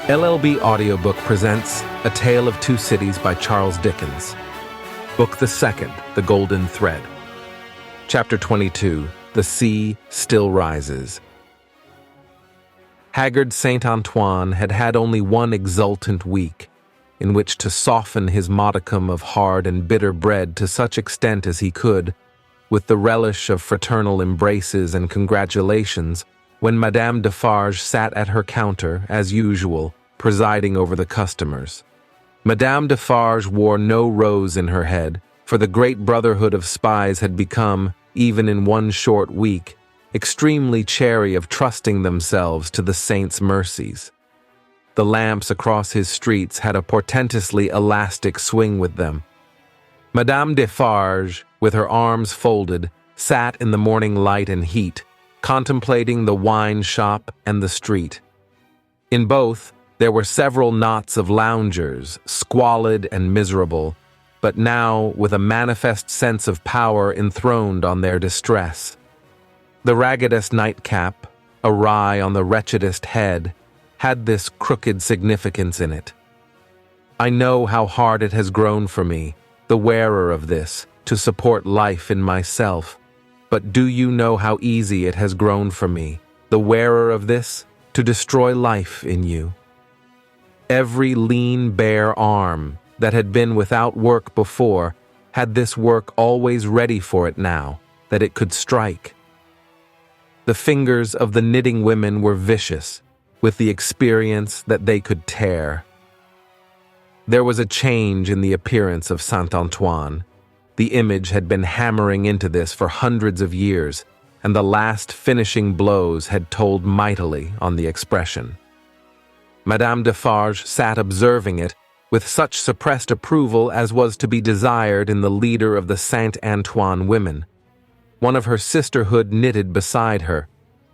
LLB Audiobook presents A Tale of Two Cities by Charles Dickens. Book the Second, The Golden Thread. Chapter 22, The Sea Still Rises. Haggard Saint Antoine had had only one exultant week, in which to soften his modicum of hard and bitter bread to such extent as he could, with the relish of fraternal embraces and congratulations, when Madame Defarge sat at her counter, as usual, presiding over the customers. Madame Defarge wore no rose in her head, for the great brotherhood of spies had become, even in one short week, extremely chary of trusting themselves to the saint's mercies. The lamps across his streets had a portentously elastic swing with them. Madame Defarge, with her arms folded, sat in the morning light and heat, contemplating the wine shop and the street. In both, there were several knots of loungers, squalid and miserable, but now with a manifest sense of power enthroned on their distress. The raggedest nightcap, awry on the wretchedest head, had this crooked significance in it. I know how hard it has grown for me, the wearer of this, to support life in myself. But do you know how easy it has grown for me, the wearer of this, to destroy life in you? Every lean, bare arm that had been without work before had this work always ready for it now, that it could strike. The fingers of the knitting women were vicious, with the experience that they could tear. There was a change in the appearance of Saint Antoine. The image had been hammering into this for hundreds of years, and the last finishing blows had told mightily on the expression. Madame Defarge sat observing it with such suppressed approval as was to be desired in the leader of the Saint Antoine women. One of her sisterhood knitted beside her,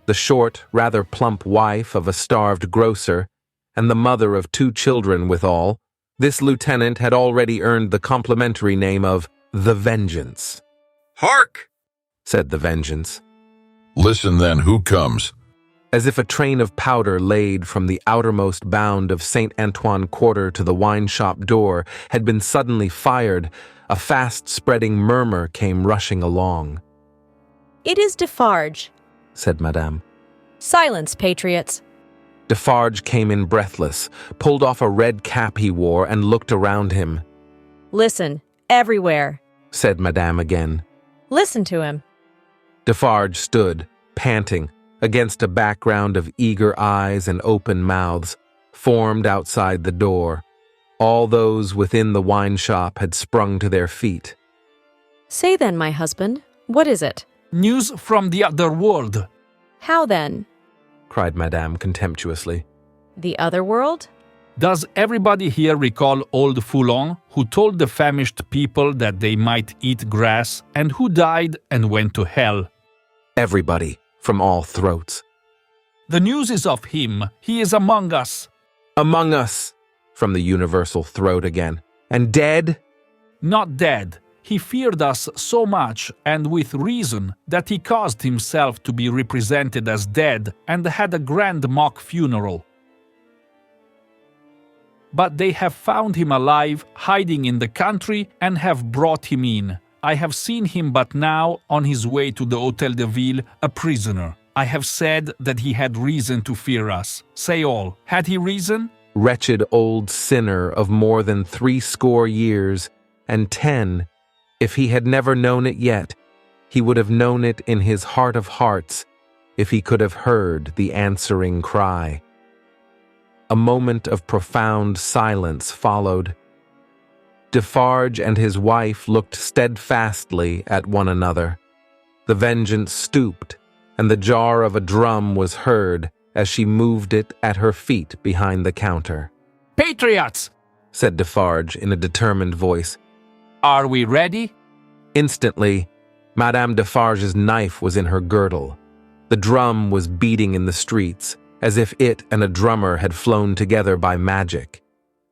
the short, rather plump wife of a starved grocer, and the mother of 2 children withal. This lieutenant had already earned the complimentary name of the Vengeance. "Hark!" said the Vengeance. "Listen then, who comes?" As if a train of powder laid from the outermost bound of Saint Antoine Quarter to the wine shop door had been suddenly fired, a fast-spreading murmur came rushing along. "It is Defarge," said Madame. "Silence, patriots." Defarge came in breathless, pulled off a red cap he wore, and looked around him. "Listen, everywhere," said Madame again. "Listen to him." Defarge stood, panting, against a background of eager eyes and open mouths, formed outside the door. All those within the wine shop had sprung to their feet. "Say then, my husband, what is it?" "News from the other world." "How then?" cried Madame contemptuously. "The other world?" Does everybody here recall old Foulon, who told the famished people that they might eat grass, and who died and went to hell? Everybody, from all throats. The news is of him. He is among us. Among us, from the universal throat again. And dead? Not dead. He feared us so much, and with reason, that he caused himself to be represented as dead and had a grand mock funeral. But they have found him alive, hiding in the country, and have brought him in. I have seen him but now, on his way to the Hôtel de Ville, a prisoner. I have said that he had reason to fear us. Say all. Had he reason? Wretched old sinner of more than 60 years, and 10, if he had never known it yet, he would have known it in his heart of hearts, if he could have heard the answering cry. A moment of profound silence followed. Defarge and his wife looked steadfastly at one another. The Vengeance stooped, and the jar of a drum was heard as she moved it at her feet behind the counter. "Patriots!" said Defarge in a determined voice. "Are we ready?" Instantly, Madame Defarge's knife was in her girdle. The drum was beating in the streets, as if it and a drummer had flown together by magic,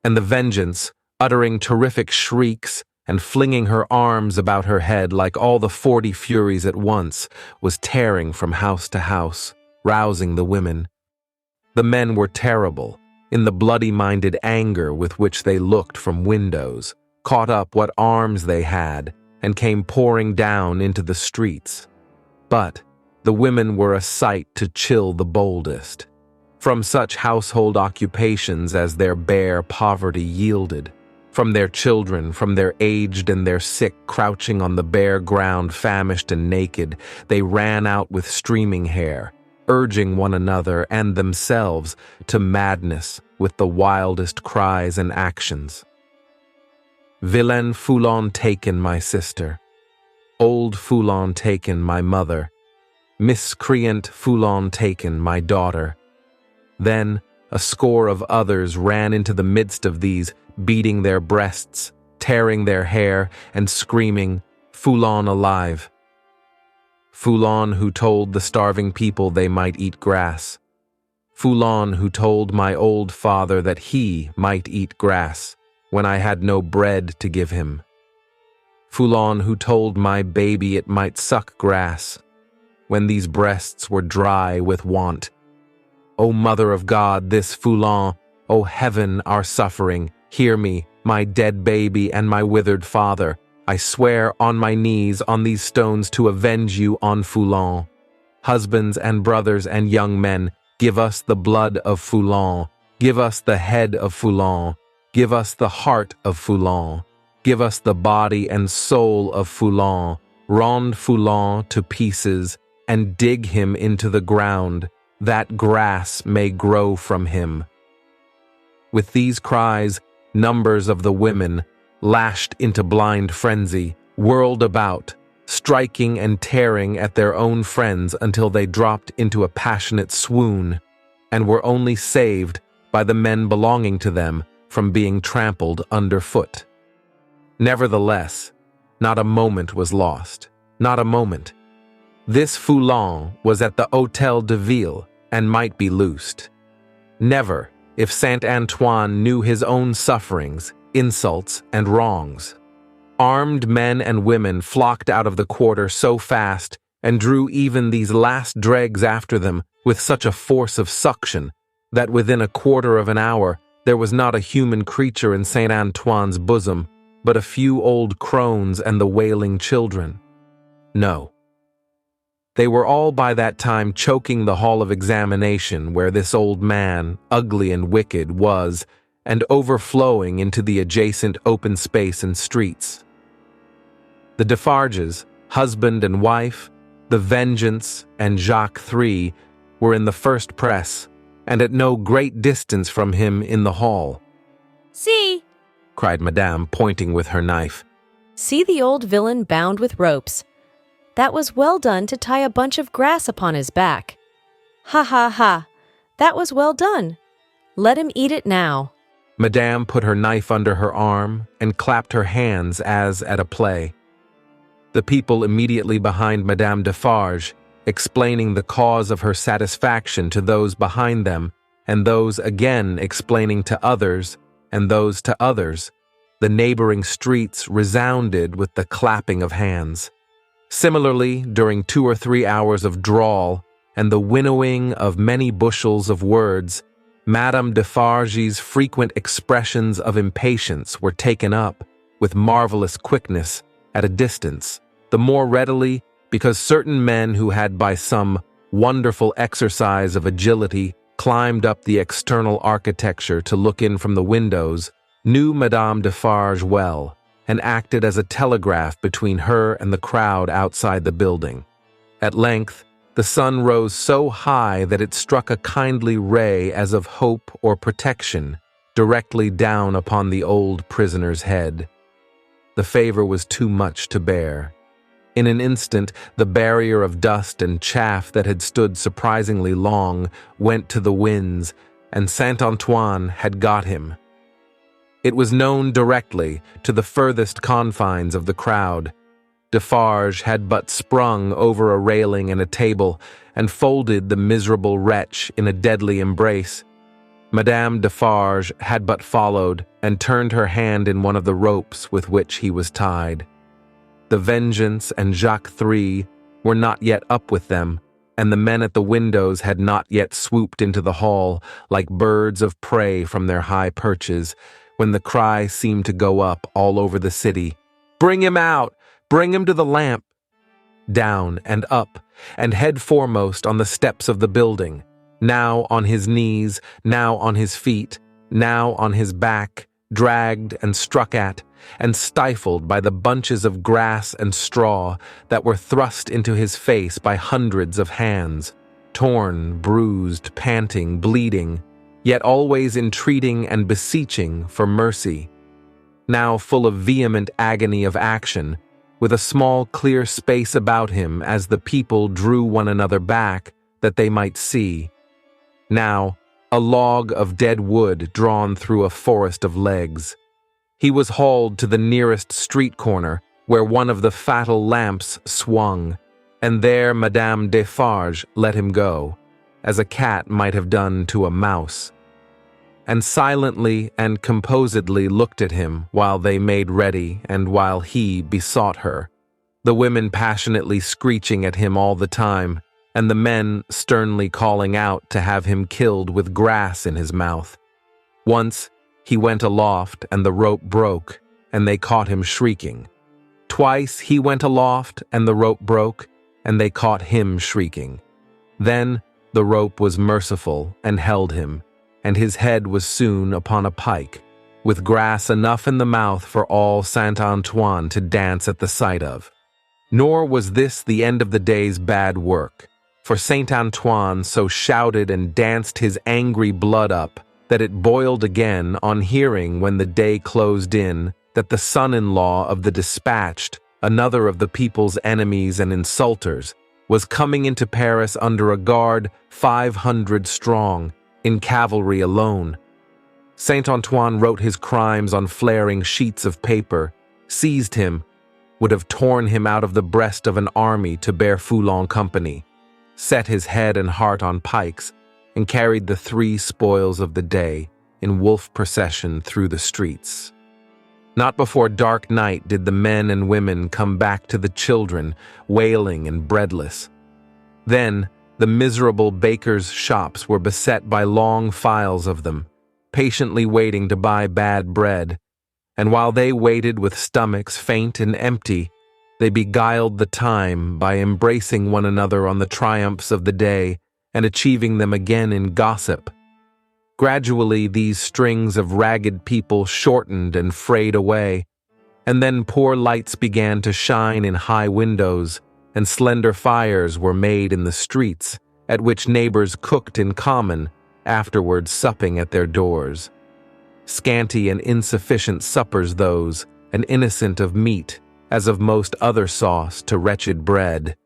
and the Vengeance, uttering terrific shrieks and flinging her arms about her head like all the 40 Furies at once, was tearing from house to house, rousing the women. The men were terrible, in the bloody-minded anger with which they looked from windows, caught up what arms they had, and came pouring down into the streets. But the women were a sight to chill the boldest. From such household occupations as their bare poverty yielded, from their children, from their aged and their sick crouching on the bare ground famished and naked, they ran out with streaming hair, urging one another and themselves to madness with the wildest cries and actions. Villain Foulon taken, my sister. Old Foulon taken, my mother. Miscreant Foulon taken, my daughter. Then a score of others ran into the midst of these, beating their breasts, tearing their hair, and screaming, Foulon alive. Foulon who told the starving people they might eat grass. Foulon who told my old father that he might eat grass when I had no bread to give him. Foulon who told my baby it might suck grass when these breasts were dry with want. O Mother of God, this Foulon, O Heaven, our suffering, hear me, my dead baby and my withered father. I swear on my knees on these stones to avenge you on Foulon. Husbands and brothers and young men, give us the blood of Foulon. Give us the head of Foulon. Give us the heart of Foulon. Give us the body and soul of Foulon. Rend Foulon to pieces and dig him into the ground, that grass may grow from him. With these cries, numbers of the women, lashed into blind frenzy, whirled about, striking and tearing at their own friends until they dropped into a passionate swoon, and were only saved by the men belonging to them from being trampled underfoot. Nevertheless, not a moment was lost, not a moment. This Foulon was at the Hôtel de Ville and might be loosed. Never, if Saint Antoine knew his own sufferings, insults, and wrongs. Armed men and women flocked out of the quarter so fast and drew even these last dregs after them with such a force of suction that within a quarter of an hour there was not a human creature in Saint Antoine's bosom, but a few old crones and the wailing children. No. They were all by that time choking the hall of examination where this old man, ugly and wicked, was, and overflowing into the adjacent open space and streets. The Defarges, husband and wife, the Vengeance, and Jacques III were in the first press, and at no great distance from him in the hall. See, cried Madame, pointing with her knife. See the old villain bound with ropes. That was well done to tie a bunch of grass upon his back. Ha ha ha, that was well done. Let him eat it now. Madame put her knife under her arm and clapped her hands as at a play. The people immediately behind Madame Defarge, explaining the cause of her satisfaction to those behind them, and those again explaining to others, and those to others, the neighboring streets resounded with the clapping of hands. Similarly, during 2 or 3 hours of drawl and the winnowing of many bushels of words, Madame Defarge's frequent expressions of impatience were taken up, with marvelous quickness, at a distance, the more readily because certain men who had by some wonderful exercise of agility climbed up the external architecture to look in from the windows, knew Madame Defarge well, and acted as a telegraph between her and the crowd outside the building. At length, the sun rose so high that it struck a kindly ray as of hope or protection directly down upon the old prisoner's head. The favor was too much to bear. In an instant, the barrier of dust and chaff that had stood surprisingly long went to the winds, and Saint Antoine had got him. It was known directly to the furthest confines of the crowd. Defarge had but sprung over a railing and a table and folded the miserable wretch in a deadly embrace. Madame Defarge had but followed and turned her hand in one of the ropes with which he was tied. The Vengeance and Jacques III were not yet up with them, and the men at the windows had not yet swooped into the hall like birds of prey from their high perches, when the cry seemed to go up all over the city, "Bring him out! Bring him to the lamp!" Down and up, and head foremost on the steps of the building, now on his knees, now on his feet, now on his back, dragged and struck at, and stifled by the bunches of grass and straw that were thrust into his face by hundreds of hands, torn, bruised, panting, bleeding, yet always entreating and beseeching for mercy. Now full of vehement agony of action, with a small clear space about him as the people drew one another back that they might see. Now a log of dead wood drawn through a forest of legs. He was hauled to the nearest street corner, where one of the fatal lamps swung, and there Madame Defarge let him go, as a cat might have done to a mouse, and silently and composedly looked at him while they made ready and while he besought her, the women passionately screeching at him all the time, and the men sternly calling out to have him killed with grass in his mouth. Once he went aloft, and the rope broke, and they caught him shrieking. Twice he went aloft, and the rope broke, and they caught him shrieking. Then the rope was merciful and held him, and his head was soon upon a pike, with grass enough in the mouth for all Saint Antoine to dance at the sight of. Nor was this the end of the day's bad work, for Saint Antoine so shouted and danced his angry blood up that it boiled again on hearing when the day closed in that the son-in-law of the dispatched, another of the people's enemies and insulters, was coming into Paris under a guard 500 strong, in cavalry alone. Saint Antoine wrote his crimes on flaring sheets of paper, seized him, would have torn him out of the breast of an army to bear Foulon company, set his head and heart on pikes, and carried the 3 spoils of the day in wolf procession through the streets. Not before dark night did the men and women come back to the children, wailing and breadless. Then the miserable bakers' shops were beset by long files of them, patiently waiting to buy bad bread, and while they waited with stomachs faint and empty, they beguiled the time by embracing one another on the triumphs of the day and achieving them again in gossip. Gradually these strings of ragged people shortened and frayed away, and then poor lights began to shine in high windows, and slender fires were made in the streets, at which neighbors cooked in common, afterwards supping at their doors. Scanty and insufficient suppers those, and innocent of meat, as of most other sauce to wretched bread.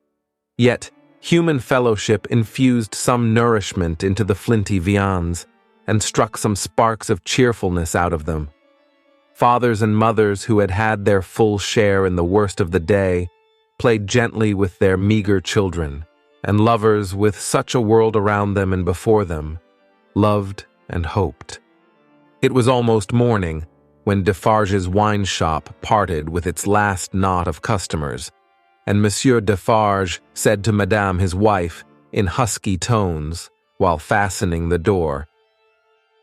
Yet human fellowship infused some nourishment into the flinty viands, and struck some sparks of cheerfulness out of them. Fathers and mothers who had had their full share in the worst of the day played gently with their meager children, and lovers, with such a world around them and before them, loved and hoped. It was almost morning when Defarge's wine shop parted with its last knot of customers, and Monsieur Defarge said to Madame his wife in husky tones while fastening the door,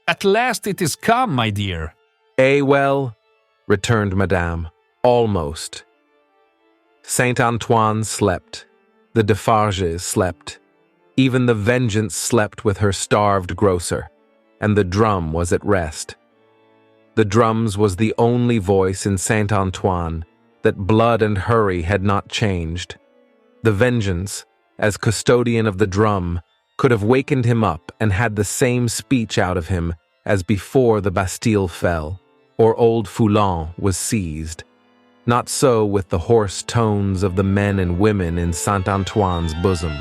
"At last it is come, my dear." Well," returned Madame, "almost." Saint Antoine slept, the Defarges slept, even the Vengeance slept with her starved grocer, and the drum was at rest. The drums was the only voice in Saint Antoine that blood and hurry had not changed. The Vengeance, as custodian of the drum, could have wakened him up and had the same speech out of him as before the Bastille fell, or old Foulon was seized. Not so with the hoarse tones of the men and women in Saint Antoine's bosom.